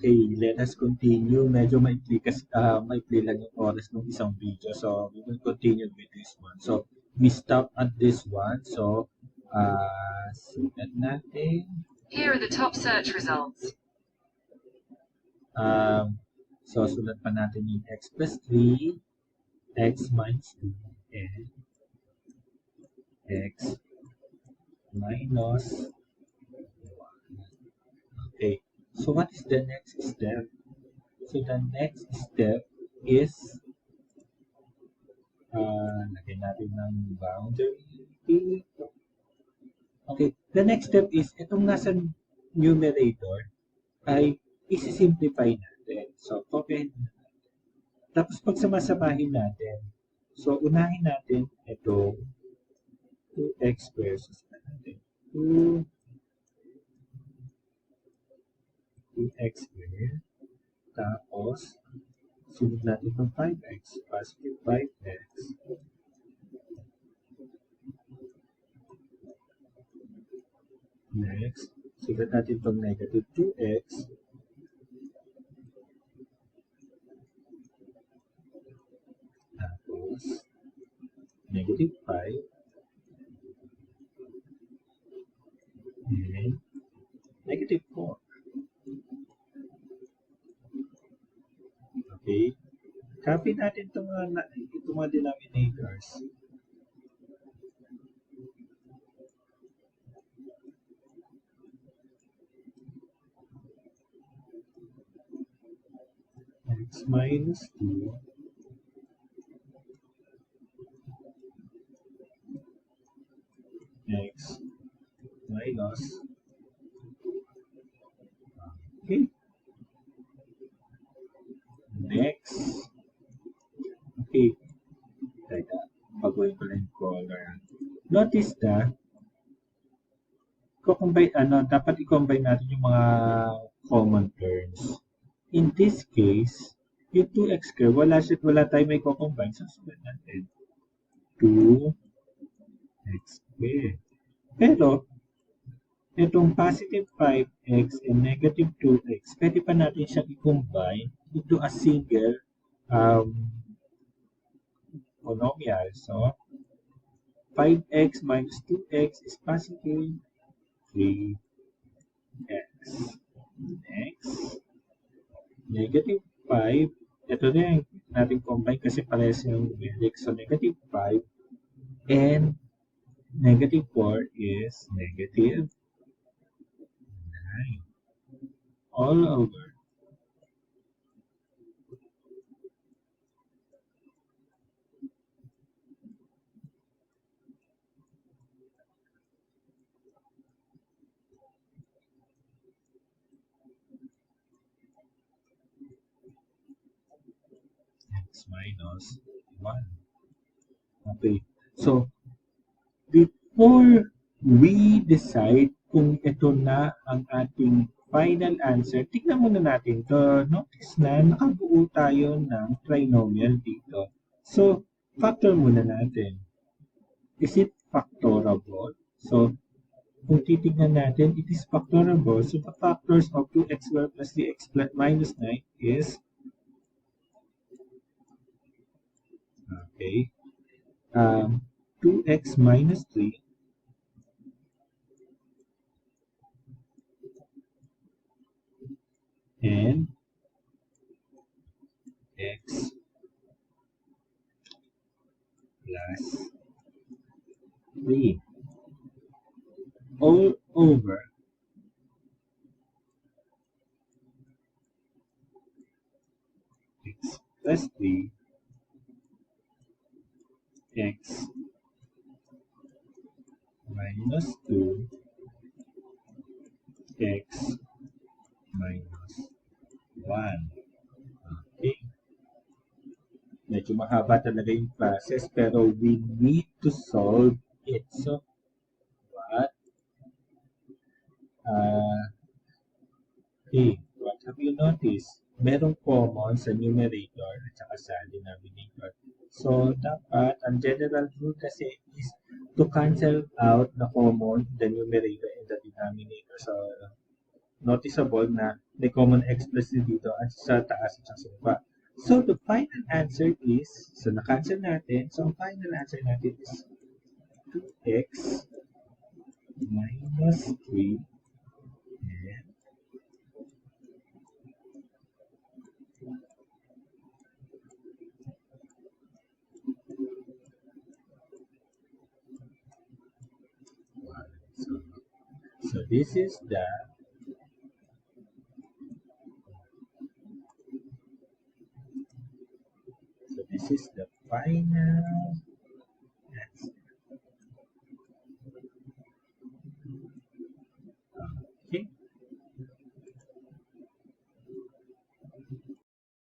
Okay, let us continue. Medyo maikli lang yung oras ng isang video. So, we will continue with this one. So, we stop at this one. So, sulat natin. Here are the top search results. So, sulat pa natin yung x plus 3, x minus 2, and x minus 1. Okay. So, what is the next step? So, the next step is lagyan natin ng boundary dito. Okay. The next step is itong nasa numerator ay isi-simplify natin. So, copy natin. Tapos, pag samasamahin natin, so, unahin natin itong 2x squared. So, natin 2x squared. Tapos, sunod natin itong 5x. Positive 5x. Next, sunod natin itong negative 2x. Tapos, negative 5. And negative 4. Okay. Copy natin itong mga denominators. X minus 2 x minus okay. Next. Okay. Teka, baguhin ko lang yung color. Notice na dapat i-combine natin yung mga common terms. In this case, yung 2x squared, wala tayong may co-combine. So, sulat natin 2x squared. Pero, itong positive 5x and negative 2x, pwede pa natin siyang i-combine into a single polynomial. So, 5x minus 2x is positive 3x. Next, negative 5. Ito na yung natin combine kasi parehas yung numeric. So, negative 5 and negative 4 is negative 9. All over. X minus 1. Okay. So, before we decide kung ito na ang ating final answer, tignan muna natin to. Notice na nakabuo tayo ng trinomial dito. So, factor muna natin. Is it factorable? So, kung titignan natin, it is factorable. So, the factors of 2x squared plus 3x minus 9 is okay. 2x minus 3 and x plus 3 all over x plus 3 x minus 2 x minus 1. Okay. Medyo mahaba talaga yung process pero we need to solve it. So, what have you noticed? Merong common sa numerator at saka sa denominator. So, dapat, ang general rule kasi is to cancel out the common, the numerator, and the denominator. So, noticeable na may common expressed dito at sa taas at sa baba. So, the final answer is, so na-cancel natin, so ang final answer natin is 2x minus 3 and so this is the final